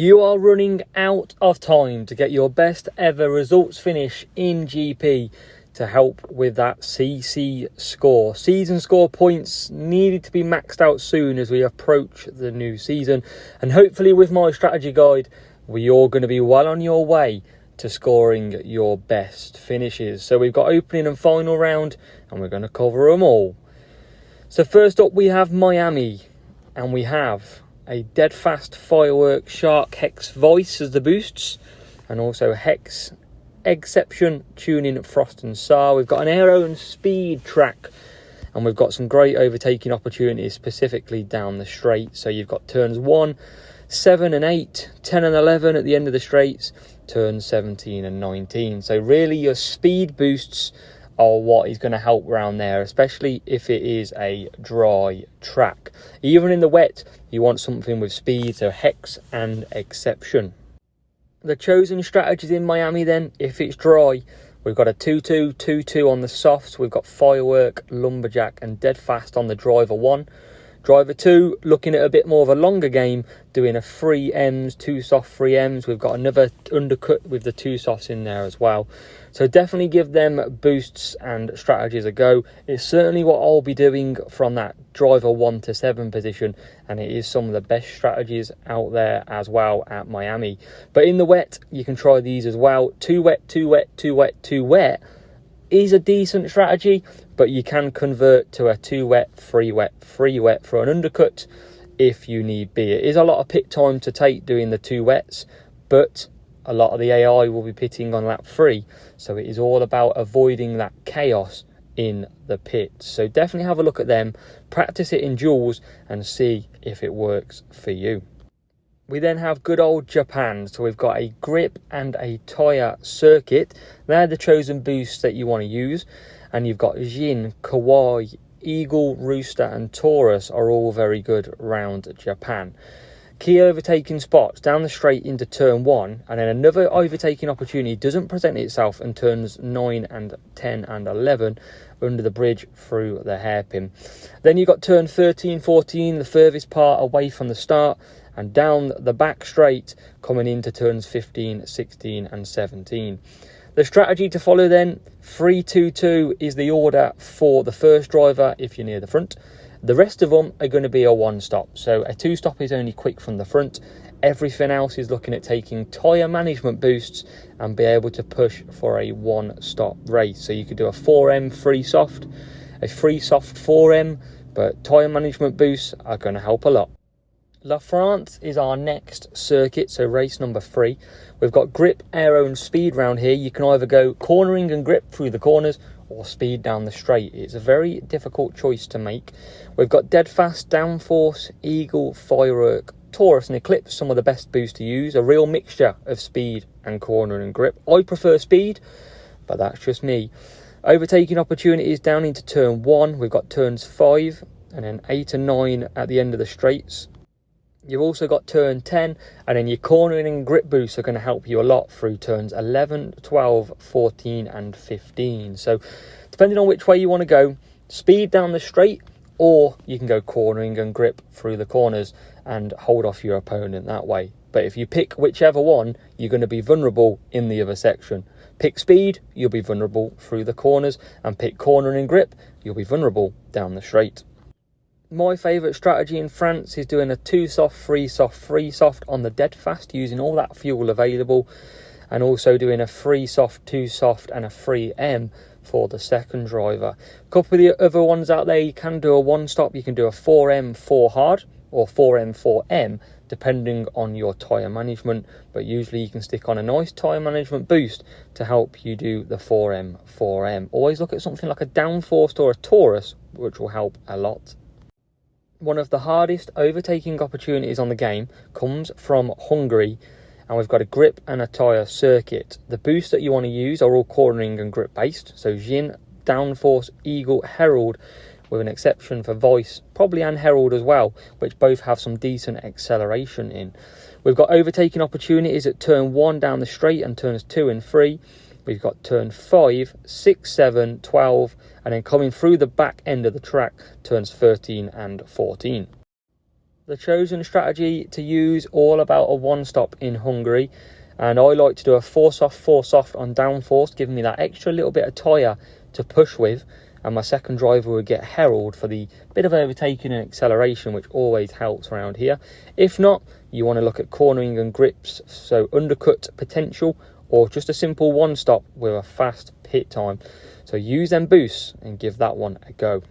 You are running out of time to get your best ever results finish in GP to help with that CC score. Season score points needed to be maxed out soon as we approach the new season, and hopefully with my strategy guide we're all going to be well on your way to scoring your best finishes. So we've got opening and final round and we're going to cover them all. So first up we have Miami, and we have a dead fast firework shark hex voice as the boosts, and also hex exception tuning frost and SAR. We've got an aero and speed track, and we've got some great overtaking opportunities specifically down the straight. So you've got turns 1, 7 and 8, 10 and 11 at the end of the straights, turns 17 and 19. So really your speed boosts are what is going to help around there, especially if it is a dry track. Even in the wet, you want something with speed, so hex and exception. The chosen strategies in Miami then, if it's dry, we've got a 2-2, 2-2 on the softs. We've got firework, lumberjack and dead fast on the driver 1. Driver 2, looking at a bit more of a longer game, doing a 3 M's, 2 soft 3 M's. We've got another undercut with the 2 softs in there as well. So definitely give them boosts and strategies a go. It's certainly what I'll be doing from that driver 1 to 7 position, and it is some of the best strategies out there as well at Miami. But in the wet, you can try these as well. 2 wet, 2 wet, 2 wet, 2 wet is a decent strategy, but you can convert to a 2 wet, 3 wet, 3 wet for an undercut if you need be. It is a lot of pit time to take doing the 2 wets, but a lot of the AI will be pitting on lap 3, so it is all about avoiding that chaos in the pits. So definitely have a look at them, practice it in duels and see if it works for you. We then have good old Japan. So we've got a grip and a tyre circuit. They're the chosen boosts that you want to use. And you've got Jin, Kawaii, Eagle, Rooster and Taurus are all very good round Japan. Key overtaking spots down the straight into turn 1, and then another overtaking opportunity doesn't present itself in turns 9 and 10 and 11 under the bridge through the hairpin. Then you've got turn 13, 14, the furthest part away from the start, and down the back straight coming into turns 15, 16 and 17. The strategy to follow then, 3-2-2 is the order for the first driver if you're near the front. The rest of them are going to be a 1-stop. So a 2-stop is only quick from the front. Everything else is looking at taking tyre management boosts and be able to push for a 1-stop race. So you could do a 4M free soft, a free soft 4M, but tyre management boosts are going to help a lot. La France is our next circuit, so race number 3. We've got grip, aero and speed round here. You can either go cornering and grip through the corners or speed down the straight. It's a very difficult choice to make. We've got dead fast, downforce, eagle, firework, Taurus and Eclipse, some of the best boosts to use. A real mixture of speed and cornering and grip. I prefer speed, but that's just me. Overtaking opportunities down into turn 1. We've got turns 5 and then 8 and 9 at the end of the straights. You've also got turn 10, and then your cornering and grip boosts are going to help you a lot through turns 11, 12, 14 and 15. So depending on which way you want to go, speed down the straight, or you can go cornering and grip through the corners and hold off your opponent that way. But if you pick whichever one, you're going to be vulnerable in the other section. Pick speed, you'll be vulnerable through the corners, and pick cornering and grip, you'll be vulnerable down the straight. My favourite strategy in France is doing a 2 soft, 3 soft, 3 soft on the dead fast, using all that fuel available, and also doing a 3 soft, 2 soft and a 3M for the second driver. A couple of the other ones out there, you can do a 1-stop, you can do a 4M 4 hard or 4M 4M depending on your tyre management, but usually you can stick on a nice tyre management boost to help you do the 4M 4M. Always look at something like a downforce or a Taurus, which will help a lot. One of the hardest overtaking opportunities on the game comes from Hungary, and we've got a grip and a tyre circuit. The boosts that you want to use are all cornering and grip based, so Jin, Downforce, Eagle, Herald, with an exception for Voice, probably and Herald as well, which both have some decent acceleration in. We've got overtaking opportunities at turn 1 down the straight and turns 2 and 3. We've got turn 5, 6, 7, 12, and then coming through the back end of the track, turns 13 and 14. The chosen strategy to use, all about a one stop in Hungary, and I like to do a four soft on downforce, giving me that extra little bit of tyre to push with, and my second driver would get heralded for the bit of overtaking and acceleration, which always helps around here. If not, you want to look at cornering and grips, so undercut potential, or just a simple one stop with a fast pit time. So use them boosts and give that one a go.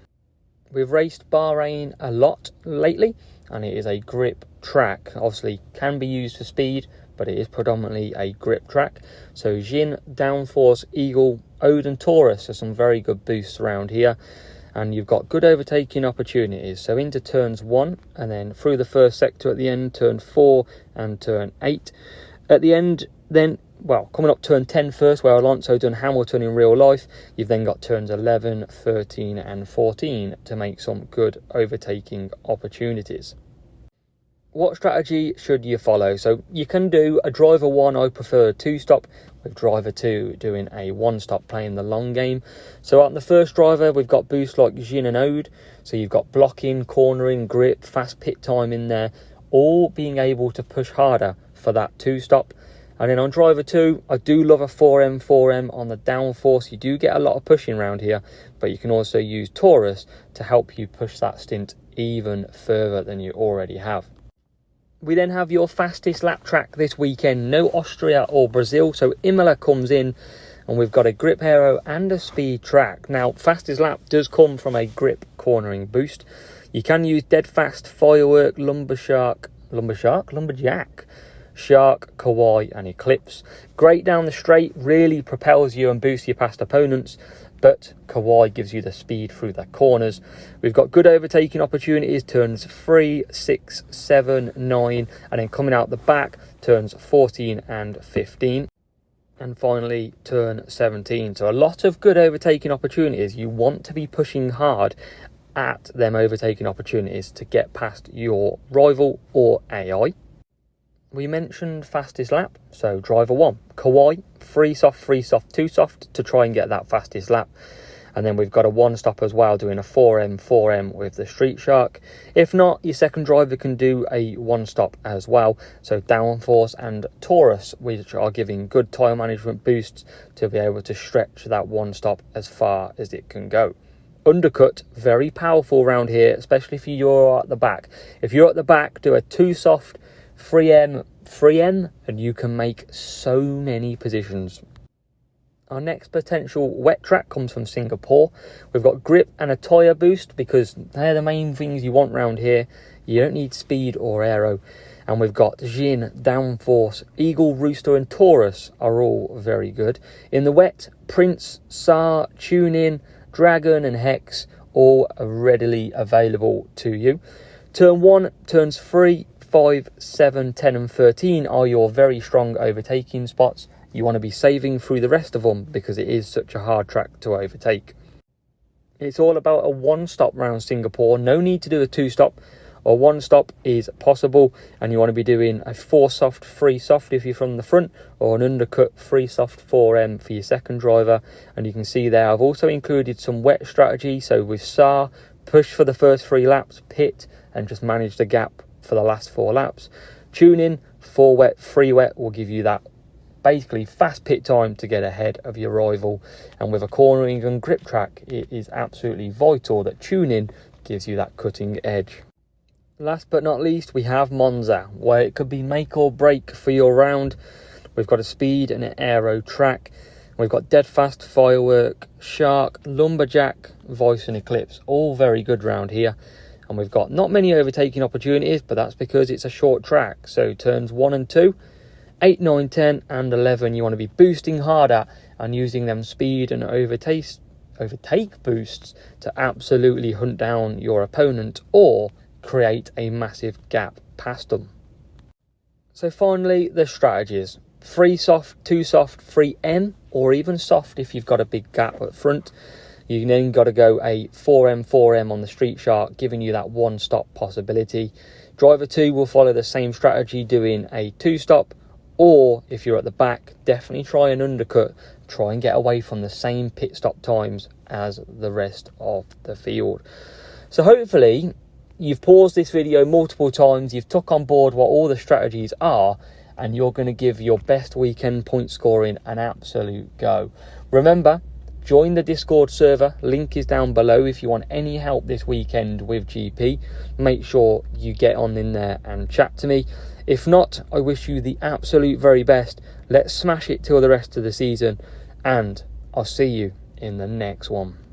We've raced Bahrain a lot lately, and it is a grip track. Obviously can be used for speed, but it is predominantly a grip track. So Jin, Downforce, Eagle, Ode and Taurus are some very good boosts around here, and you've got good overtaking opportunities. So into turns 1 and then through the first sector at the end, turn 4 and turn 8. At the end then, well, coming up turn 10 first, where Alonso done Hamilton in real life, you've then got turns 11, 13 and 14 to make some good overtaking opportunities. What strategy should you follow? So you can do a driver 1, I prefer a 2-stop, with driver 2 doing a 1-stop, playing the long game. So on the first driver, we've got boosts like Jin and Ode, so you've got blocking, cornering, grip, fast pit time in there, all being able to push harder for that 2-stop. And then on driver 2, I do love a 4M on the downforce. You do get a lot of pushing around here, but you can also use Taurus to help you push that stint even further than you already have. We then have your fastest lap track this weekend. No Austria or Brazil, so Imola comes in, and we've got a grip aero and a speed track. Now, fastest lap does come from a grip cornering boost. You can use dead fast, firework, lumberjack, Shark, Kawaii and Eclipse. Great down the straight, really propels you and boosts you past opponents, but Kawaii gives you the speed through the corners. We've got good overtaking opportunities, turns 3, 6, 7, 9, and then coming out the back, turns 14 and 15. And finally, turn 17. So a lot of good overtaking opportunities. You want to be pushing hard at them overtaking opportunities to get past your rival or AI. We mentioned fastest lap, so driver 1, Kawaii, 3 soft, 2 soft to try and get that fastest lap. And then we've got a 1-stop as well, doing a 4M with the Street Shark. If not, your second driver can do a 1-stop as well. So Downforce and Taurus, which are giving good tyre management boosts to be able to stretch that 1-stop as far as it can go. Undercut, very powerful around here, especially if you're at the back. If you're at the back, do a 2 soft, 3M, and you can make so many positions. Our next potential wet track comes from Singapore. We've got grip and a tyre boost, because they're the main things you want around here. You don't need speed or aero. And we've got Jin, Downforce, Eagle, Rooster and Taurus are all very good. In the wet, Prince, Tsar, Tune In, Dragon and Hex all are readily available to you. Turn 1, turns 3, 5, 7, 10 and 13 are your very strong overtaking spots. You want to be saving through the rest of them because it is such a hard track to overtake. It's all about a 1-stop round Singapore. No need to do a 2-stop. A 1-stop is possible, and you want to be doing a 4 soft, 3 soft if you're from the front, or an undercut 3 soft 4M for your second driver. And you can see there I've also included some wet strategy. So with SAR, push for the first 3 laps, pit and just manage the gap for the last 4 laps. Tune in, 4 wet, 3 wet will give you that basically fast pit time to get ahead of your rival. And with a cornering and grip track, it is absolutely vital that Tune In gives you that cutting edge. Last but not least, we have Monza, where it could be make or break for your round. We've got a speed and an aero track. We've got dead fast, firework, shark, lumberjack, voice and eclipse, all very good round here. And we've got not many overtaking opportunities, but that's because it's a short track. So turns 1 and 2, 8, 9, 10 and 11, you want to be boosting harder and using them speed and overtake boosts to absolutely hunt down your opponent or create a massive gap past them. So finally, the strategies. 3 soft, 2 soft, 3M, or even soft if you've got a big gap at front. You then got to go a 4M on the Street Shark, giving you that 1-stop possibility. Driver 2 will follow the same strategy, doing a 2-stop, or if you're at the back, definitely try an undercut. Try and get away from the same pit stop times as the rest of the field. So hopefully you've paused this video multiple times, you've took on board what all the strategies are, and you're going to give your best weekend point scoring an absolute go. Remember, join the Discord server, link is down below if you want any help this weekend with GP. Make sure you get on in there and chat to me. If not, I wish you the absolute very best. Let's smash it till the rest of the season, and I'll see you in the next one.